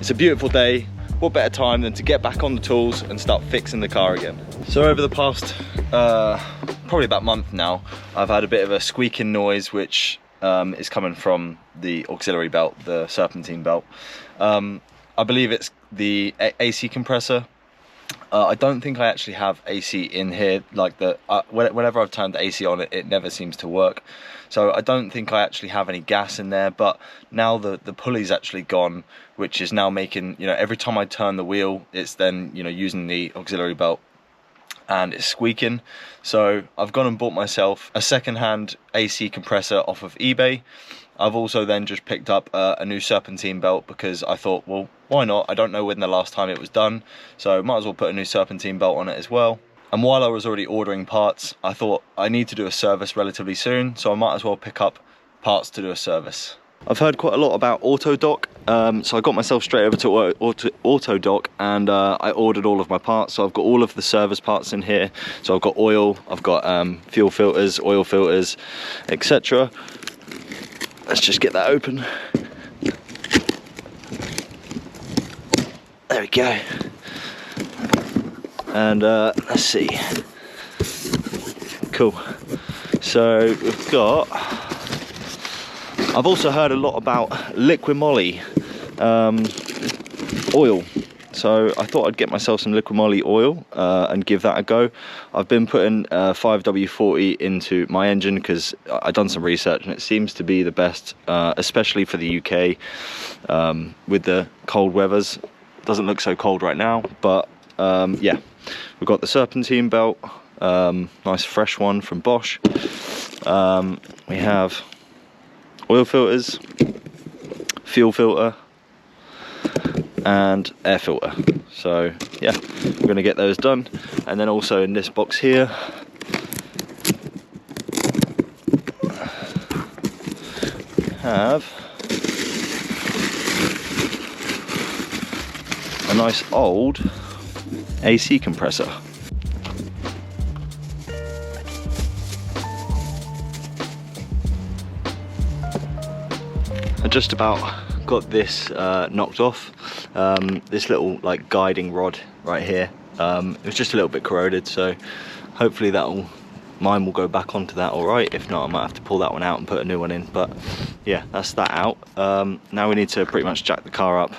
It's a beautiful day. What better time than to get back on the tools and start fixing the car again. So over the past probably about a month now, I've had a bit of a squeaking noise which is coming from the auxiliary belt, the Serpentine belt. I believe it's the AC compressor. I don't think I actually have AC in here, like whenever I've turned the AC on, it never seems to work. So I don't think I actually have any gas in there, but now the pulley's actually gone, which is now making, you know, every time I turn the wheel, it's then, you know, using the auxiliary belt and it's squeaking. So I've gone and bought myself a second-hand AC compressor off of eBay. I've also then just picked up a new Serpentine belt because I thought, well, why not? I don't know when the last time it was done, so might as well put a new Serpentine belt on it as well. And while I was already ordering parts, I thought I need to do a service relatively soon, so I might as well pick up parts to do a service. I've heard quite a lot about Autodoc, so I got myself straight over to Autodoc and I ordered all of my parts. So I've got all of the service parts in here. So I've got oil, I've got fuel filters, oil filters, etc. Let's just get that open. There we go. And let's see. Cool. So we've got, I've also heard a lot about liquid moly oil. So I thought I'd get myself some liquid moly oil and give that a go. I've been putting 5W40 into my engine because I've done some research and it seems to be the best, especially for the UK with the cold weathers. Doesn't look so cold right now, but yeah. We've got the Serpentine belt, nice fresh one from Bosch. We have oil filters, fuel filter, and air filter. So yeah, we're going to get those done. And then also in this box here, have a nice old AC compressor. I just about got this knocked off. This little like guiding rod right here, it was just a little bit corroded, so hopefully mine will go back onto that all right. If not, I might have to pull that one out and put a new one in. But yeah, that's that out. Now we need to pretty much jack the car up,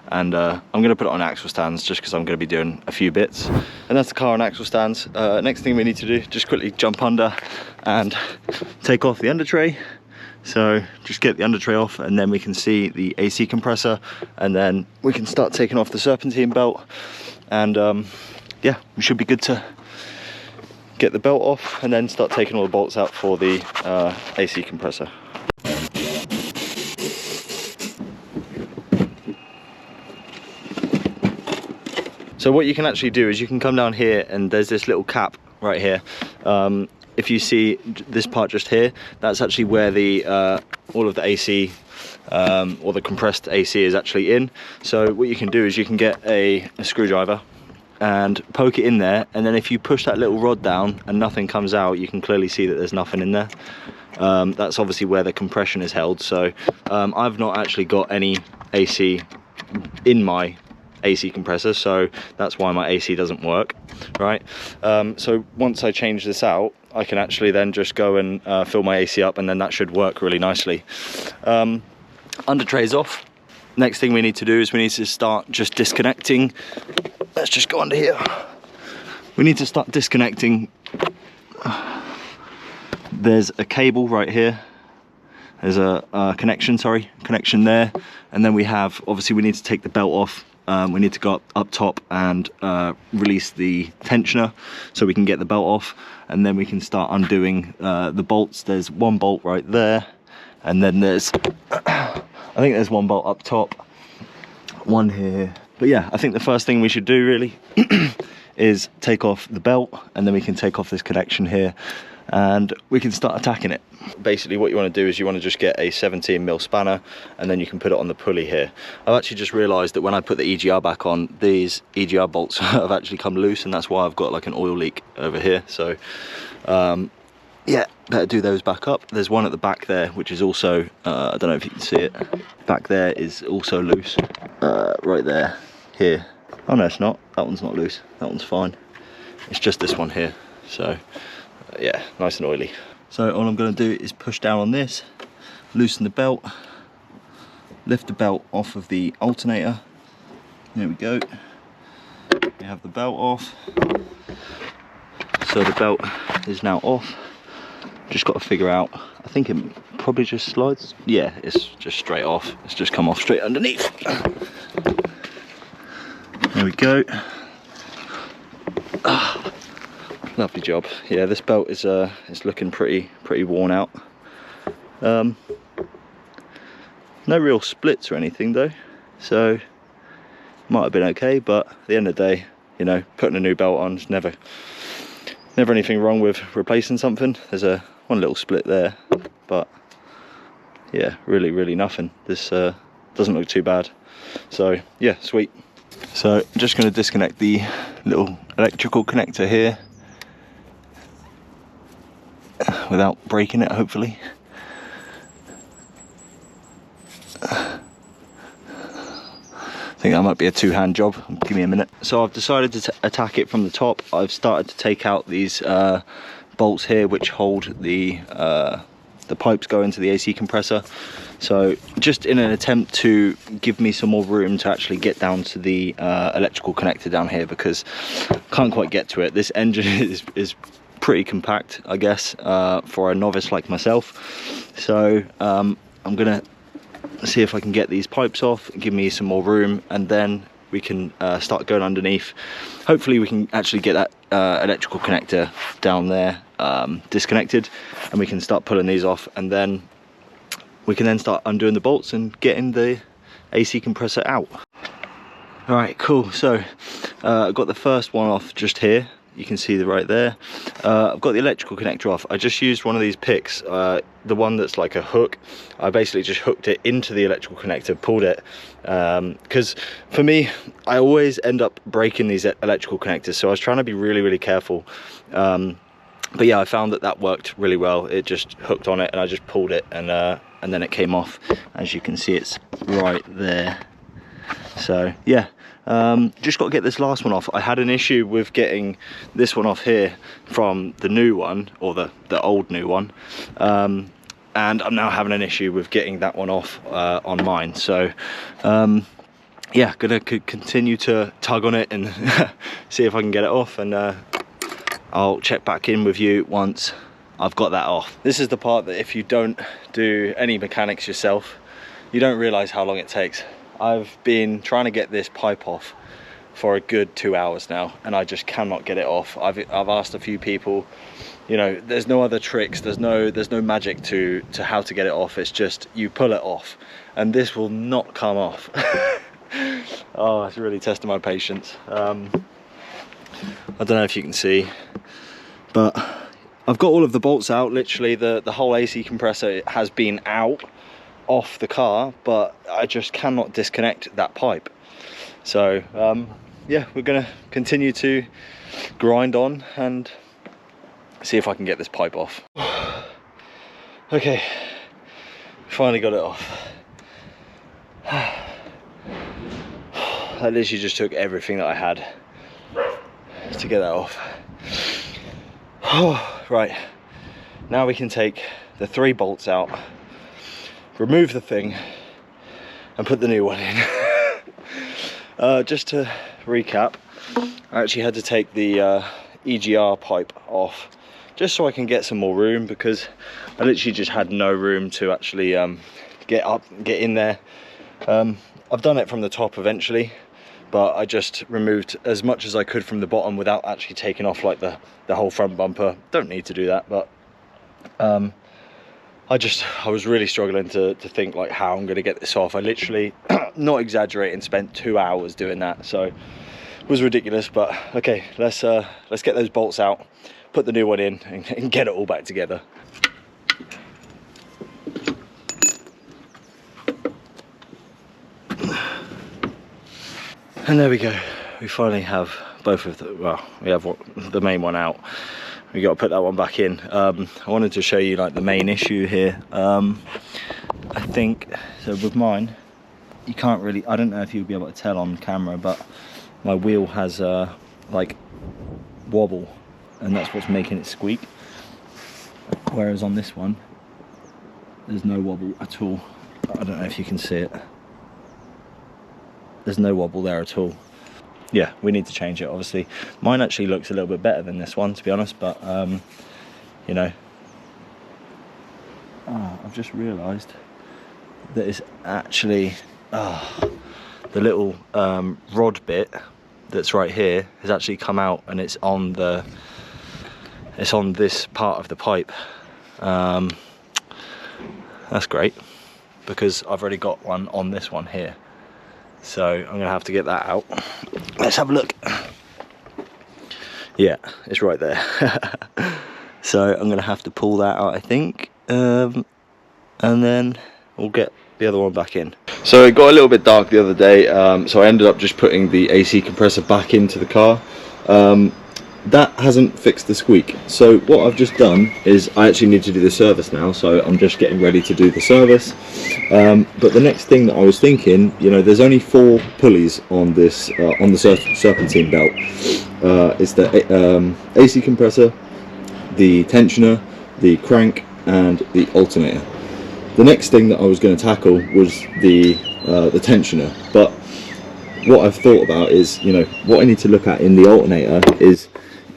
and I'm going to put it on axle stands just because I'm going to be doing a few bits. And that's the car on axle stands. Next thing we need to do, just quickly jump under and take off the under tray. So just get the under tray off and then we can see the AC compressor, and then we can start taking off the Serpentine belt, and yeah, we should be good to get the belt off and then start taking all the bolts out for the AC compressor. So what you can actually do is you can come down here and there's this little cap right here. If you see this part just here, that's actually where the all of the AC or the compressed AC is actually in. So what you can do is you can get a screwdriver and poke it in there, and then if you push that little rod down and nothing comes out, you can clearly see that there's nothing in there. That's obviously where the compression is held. So I've not actually got any AC in my AC compressor, so that's why my AC doesn't work, right? So once I change this out, I can actually then just go and fill my AC up, and then that should work really nicely. Under tray's off. Next thing we need to do is we need to start just disconnecting. Let's just go under here. We need to start disconnecting. There's a cable right here. There's a connection there. And then we have, obviously we need to take the belt off. We need to go up top and release the tensioner so we can get the belt off, and then we can start undoing the bolts. There's one bolt right there, and then there's I think there's one bolt up top, one here. But yeah, I think the first thing we should do really is take off the belt, and then we can take off this connection here and we can start attacking it. Basically what you want to do is you want to just get a 17mm spanner, and then you can put it on the pulley here. I've actually just realized that when I put the EGR back on, these EGR bolts have actually come loose, and that's why I've got like an oil leak over here. So yeah, better do those back up. There's one at the back there, which is also, I don't know if you can see it, back there is also loose. Right there, here. Oh no, it's not. That one's not loose. That one's fine. It's just this one here. So, yeah, nice and oily. So all I'm going to do is push down on this, loosen the belt, lift the belt off of the alternator. There we go. We have the belt off. So the belt is now off. Just got to figure out, I think it probably just slides. Yeah, it's just straight off. It's just come off straight underneath. There we go. Lovely job. Yeah, this belt is looking pretty worn out. No real splits or anything though, so might have been okay. But at the end of the day, you know, putting a new belt on is never anything wrong with replacing something. There's one little split there, but yeah, really nothing. This doesn't look too bad. So yeah, sweet. So I'm just going to disconnect the little electrical connector here without breaking it, hopefully. I think that might be a two-hand job. Give me a minute. So I've decided to attack it from the top. I've started to take out these bolts here which hold the pipes going to the AC compressor. So just in an attempt to give me some more room to actually get down to the electrical connector down here, because I can't quite get to it. This engine is pretty compact, I guess, for a novice like myself. So I'm gonna see if I can get these pipes off, give me some more room, and then we can start going underneath. Hopefully we can actually get that electrical connector down there disconnected, and we can start pulling these off, and then we can then start undoing the bolts and getting the AC compressor out. All right, cool. So I've got the first one off just here. You can see right there. I've got the electrical connector off. I just used one of these picks, the one that's like a hook. I basically just hooked it into the electrical connector, pulled it, because for me, I always end up breaking these electrical connectors, so I was trying to be really careful. But yeah, I found that worked really well. It just hooked on it and I just pulled it, and then it came off. As you can see, it's right there. So yeah, just got to get this last one off. I had an issue with getting this one off here from the new one, or the old new one, and I'm now having an issue with getting that one off on mine. So yeah, gonna continue to tug on it and see if I can get it off, and I'll check back in with you once I've got that off. This is the part that if you don't do any mechanics yourself, you don't realize how long it takes. I've been trying to get this pipe off for a good 2 hours now, and I just cannot get it off. I've asked a few people, you know, there's no other tricks, there's no magic to how to get it off. It's just you pull it off, and this will not come off. Oh, it's really testing my patience. I don't know if you can see, but I've got all of the bolts out. Literally the whole AC compressor has been out off the car, but I just cannot disconnect that pipe. So yeah, we're gonna continue to grind on and see if I can get this pipe off. Okay, finally got it off. I literally just took everything that I had to get that off. Right, now we can take the 3 bolts out, remove the thing, and put the new one in. Just to recap, I actually had to take the EGR pipe off just so I can get some more room, because I literally just had no room to actually get in there. I've done it from the top eventually, but I just removed as much as I could from the bottom without actually taking off like the whole front bumper. Don't need to do that, but I was really struggling to think like how I'm going to get this off. I literally, not exaggerating, spent 2 hours doing that, so it was ridiculous. But okay, let's get those bolts out, put the new one in, and get it all back together. And there we go, we finally have both of the, well, we have the main one out. we got to put that one back in. I wanted to show you like the main issue here. I think so with mine, you can't really, I don't know if you'll be able to tell on camera, but my wheel has like wobble, and that's what's making it squeak. Whereas on this one, there's no wobble at all. I don't know if you can see it. There's no wobble there at all. Yeah, we need to change it, obviously. Mine actually looks a little bit better than this one, to be honest, but you know. I've just realised that it's actually the little rod bit that's right here has actually come out, and it's on this part of the pipe. That's great, because I've already got one on this one here, so I'm gonna have to get that out. Let's have a look. Yeah, it's right there. So I'm gonna have to pull that out, I think, and then we'll get the other one back in. So it got a little bit dark the other day, so I ended up just putting the AC compressor back into the car. That hasn't fixed the squeak. So what I've just done is I actually need to do the service now, so I'm just getting ready to do the service. But the next thing that I was thinking, you know, there's only 4 pulleys on this on the Serpentine belt. It's the AC compressor, the tensioner, the crank, and the alternator. The next thing that I was going to tackle was the tensioner, but what I've thought about is, you know, what I need to look at in the alternator is,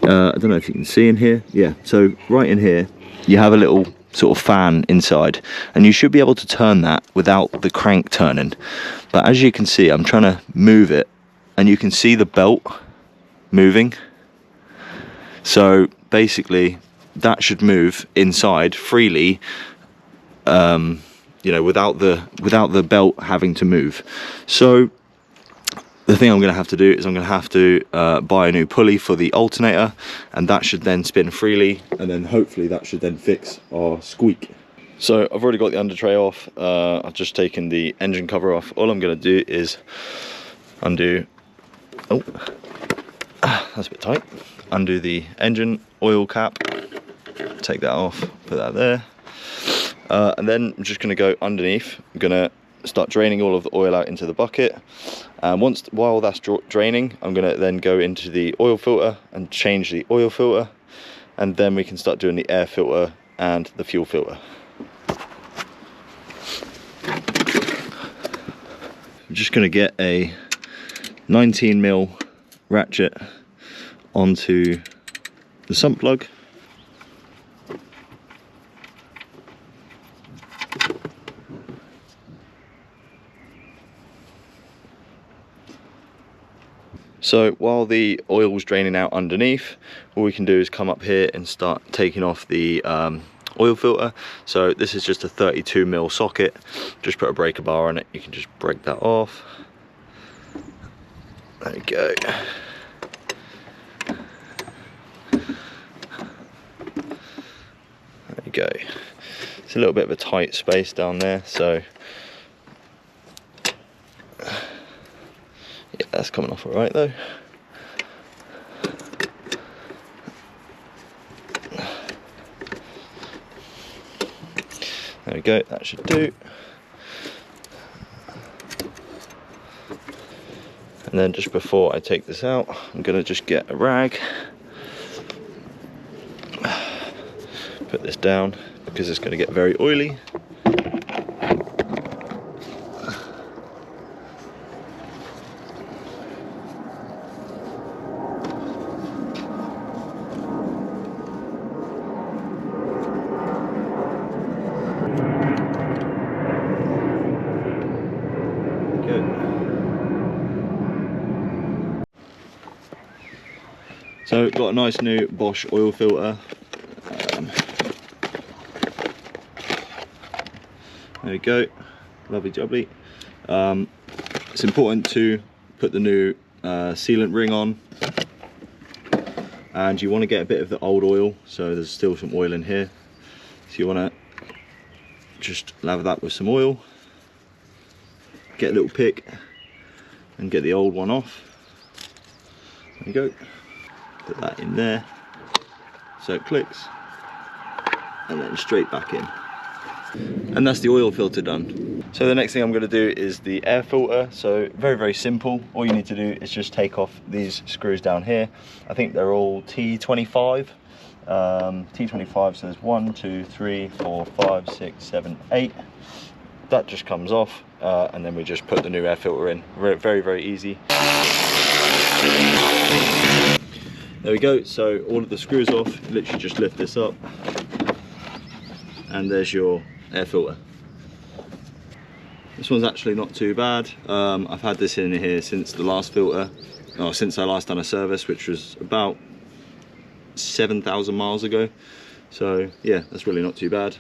I don't know if you can see in here, yeah, so right in here you have a little sort of fan inside, and you should be able to turn that without the crank turning. But as you can see, I'm trying to move it, and you can see the belt moving. So basically that should move inside freely, you know, without the belt having to move. So the thing I'm going to have to do is I'm going to have to buy a new pulley for the alternator, and that should then spin freely, and then hopefully that should then fix our squeak. So I've already got the under tray off. I've just taken the engine cover off. All I'm going to do is undo, oh, that's a bit tight, undo the engine oil cap, take that off, put that there, and then I'm just going to go underneath. I'm going to start draining all of the oil out into the bucket, and while that's draining, I'm going to then go into the oil filter and change the oil filter, and then we can start doing the air filter and the fuel filter. I'm just going to get a 19mm ratchet onto the sump plug. So while the oil's draining out underneath, all we can do is come up here and start taking off the oil filter. So this is just a 32mm socket. Just put a breaker bar on it. You can just break that off. There you go. There you go. It's a little bit of a tight space down there, so yeah, that's coming off all right though. There we go, that should do. And then just before I take this out, I'm gonna just get a rag, put this down because it's gonna get very oily. So got a nice new Bosch oil filter. There we go, lovely jubbly. It's important to put the new sealant ring on, and you want to get a bit of the old oil, so there's still some oil in here, so you want to just lather that with some oil, get a little pick and get the old one off. There you go. Put that in there, so it clicks and then straight back in. And that's the oil filter done. So the next thing I'm going to do is the air filter. So very simple. All you need to do is just take off these screws down here. I think they're all T25. T25, so there's 1, 2, 3, 4, 5, 6, 7, 8. That just comes off, and then we just put the new air filter in. Very easy. There we go. So all of the screws off. Literally just lift this up, and there's your air filter. This one's actually not too bad. I've had this in here since the last filter, or since I last done a service, which was about 7,000 miles ago. So yeah, that's really not too bad.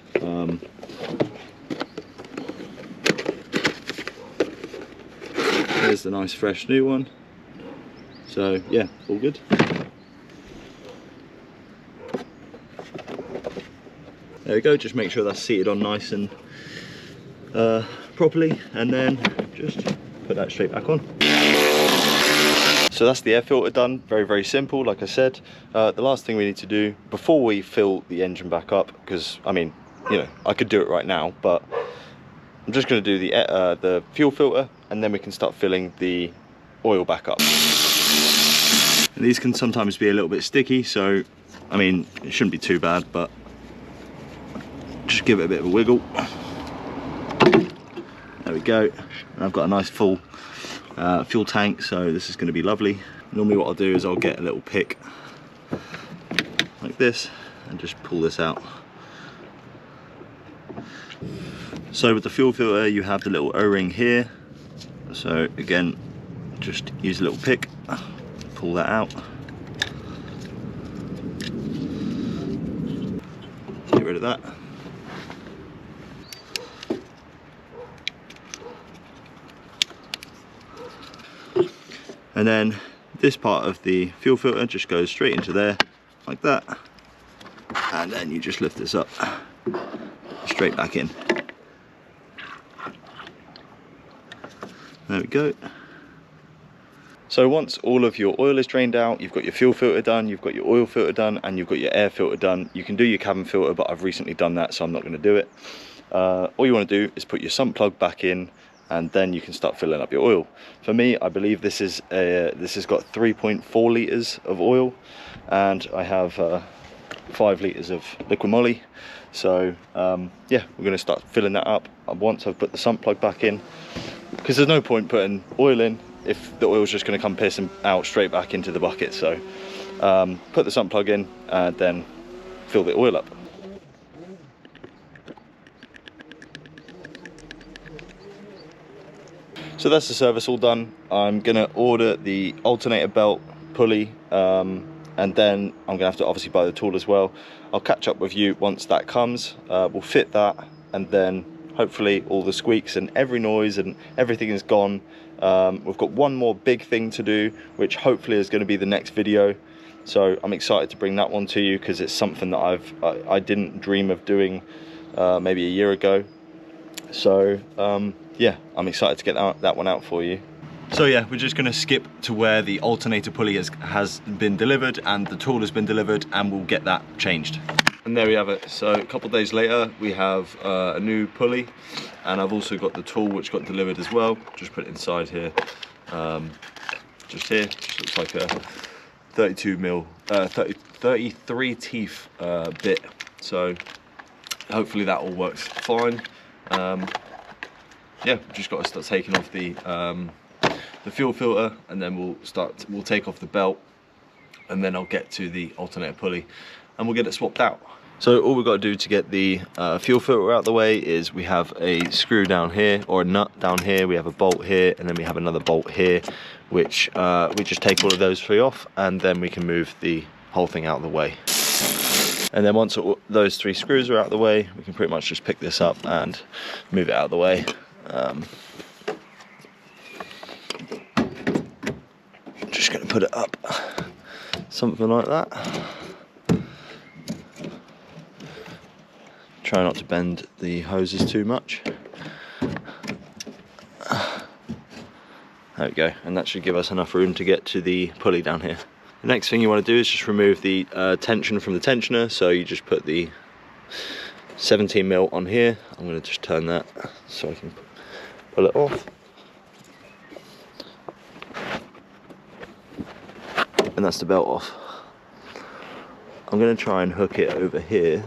There's the nice fresh new one. So yeah, all good. There we go, just make sure that's seated on nice and properly, and then just put that straight back on. So that's the air filter done. Very simple, like I said. The last thing we need to do before we fill the engine back up, because I mean, you know, I could do it right now, but I'm just going to do the fuel filter, and then we can start filling the oil back up. And these can sometimes be a little bit sticky, so I mean, it shouldn't be too bad, but just give it a bit of a wiggle. There we go. And I've got a nice full fuel tank, so this is going to be lovely. Normally what I'll do is I'll get a little pick like this and just pull this out. So with the fuel filter you have the little O-ring here, so again just use a little pick, pull that out, get rid of that. And then this part of the fuel filter just goes straight into there, like that. And then you just lift this up, straight back in. There we go. So once all of your oil is drained out, you've got your fuel filter done, you've got your oil filter done, and you've got your air filter done. You can do your cabin filter, but I've recently done that, so I'm not going to do it. All you want to do is put your sump plug back in, and then you can start filling up your oil. For me, I believe this has got 3.4 litres of oil, and I have 5 litres of liquid moly. So yeah, we're going to start filling that up once I've put the sump plug back in, because there's no point putting oil in if the oil's just going to come pissing out straight back into the bucket. So put the sump plug in and then fill the oil up. So that's the service all done. I'm gonna order the alternator belt, pulley, and then I'm gonna have to obviously buy the tool as well. I'll catch up with you once that comes. We'll fit that, and then hopefully all the squeaks and every noise and everything is gone. We've got one more big thing to do, which hopefully is gonna be the next video. So I'm excited to bring that one to you, because it's something that I didn't dream of doing maybe a year ago. So yeah, I'm excited to get that one out for you. So yeah, we're just going to skip to where the alternator pulley has been delivered and the tool has been delivered, and we'll get that changed. And there we have it. So a couple of days later we have a new pulley, and I've also got the tool which got delivered as well. Just put it inside here, just here. Just looks like a 33 teeth bit. So hopefully that all works fine. Yeah, we've just got to start taking off the fuel filter, and then we'll take off the belt, and then I'll get to the alternator pulley and we'll get it swapped out. So all we've got to do to get the fuel filter out of the way is we have a screw down here, or a nut down here, we have a bolt here, and then we have another bolt here, which we just take all of those three off, and then we can move the whole thing out of the way. And then once those three screws are out of the way, we can pretty much just pick this up and move it out of the way. Just going to put it up, something like that. Try not to bend the hoses too much. There we go, and that should give us enough room to get to the pulley down here. The next thing you want to do is just remove the tension from the tensioner. So you just put the 17mm on here. I'm going to just turn that so I can pull it off. And that's the belt off. I'm going to try and hook it over here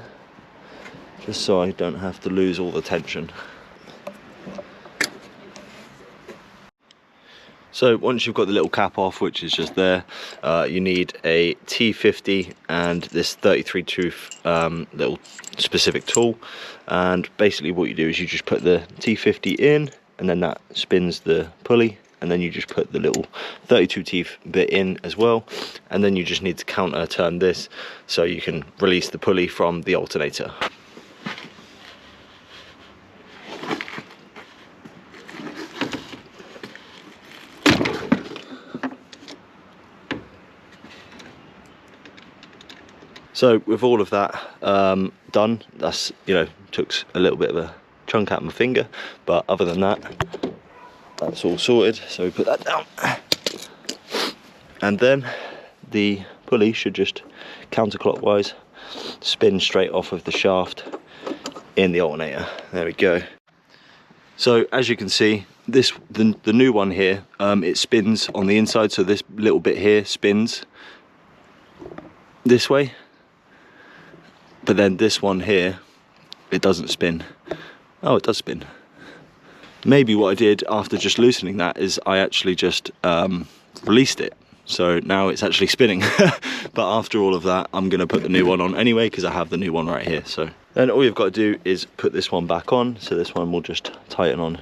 just so I don't have to lose all the tension. So once you've got the little cap off, which is just there, you need a T50 and this 33 tooth little specific tool. And basically what you do is you just put the T50 in, and then that spins the pulley, and then you just put the little 32 teeth bit in as well, and then you just need to counter turn this so you can release the pulley from the alternator. So with all of that done, that's, you know, took a little bit of a chunk out of my finger, but other than that, that's all sorted. So we put that down, and then the pulley should just counterclockwise spin straight off of the shaft in the alternator. There we go. So as you can see, this the new one here, it spins on the inside, so this little bit here spins this way, but then this one here, it doesn't spin. Oh, it does spin. Maybe what I did after just loosening that is I actually just released it, so now it's actually spinning. But after all of that, I'm going to put the new one on anyway, because I have the new one right here. So then all you've got to do is put this one back on. So this one will just tighten on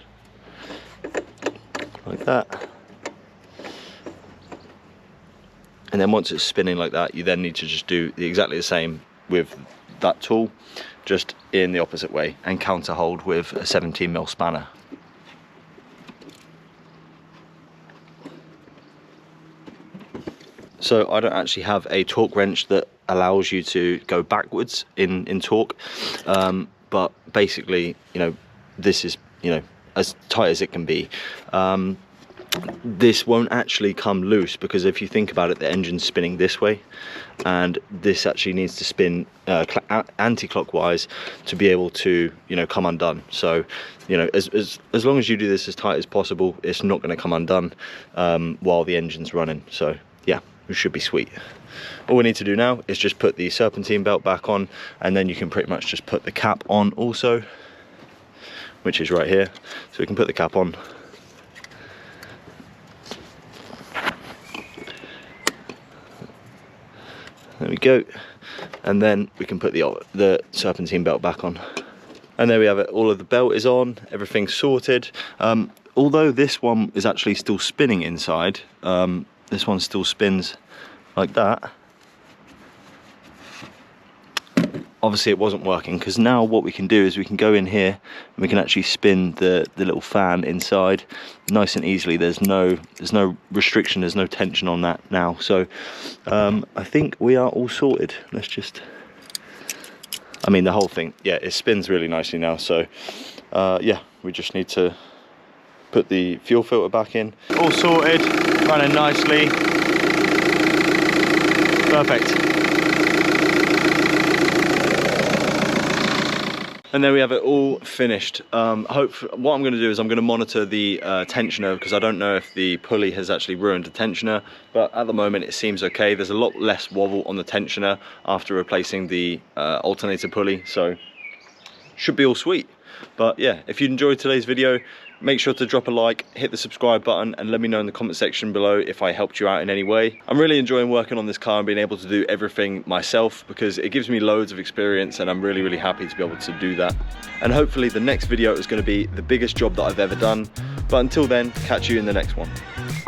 like that, and then once it's spinning like that, you then need to just do exactly the same with that tool, just in the opposite way, and counter hold with a 17mm spanner. So I don't actually have a torque wrench that allows you to go backwards in torque, but basically, you know, this is, you know, as tight as it can be. This won't actually come loose, because if you think about it, the engine's spinning this way, and this actually needs to spin anti-clockwise to be able to, you know, come undone. So, you know, as long as you do this as tight as possible, it's not going to come undone while the engine's running. So yeah, it should be sweet. All we need to do now is just put the serpentine belt back on, and then you can pretty much just put the cap on also, which is right here. So we can put the cap on. There we go, and then we can put the serpentine belt back on, and there we have it. All of the belt is on, everything's sorted. Although this one is actually still spinning inside, this one still spins like that. Obviously it wasn't working, because now what we can do is we can go in here and we can actually spin the little fan inside nice and easily. There's no restriction, there's no tension on that now. So I think we are all sorted. Let's just, I mean, the whole thing, yeah, it spins really nicely now. So yeah, we just need to put the fuel filter back in. All sorted, running nicely, perfect. And there we have it all finished. What I'm going to do is I'm going to monitor the tensioner, because I don't know if the pulley has actually ruined the tensioner, but at the moment it seems okay. There's a lot less wobble on the tensioner after replacing the alternator pulley, so should be all sweet. But yeah, if you enjoyed today's video, make sure to drop a like, hit the subscribe button, and let me know in the comment section below if I helped you out in any way. I'm really enjoying working on this car and being able to do everything myself, because it gives me loads of experience, and I'm really, really happy to be able to do that. And hopefully the next video is going to be the biggest job that I've ever done. But until then, catch you in the next one.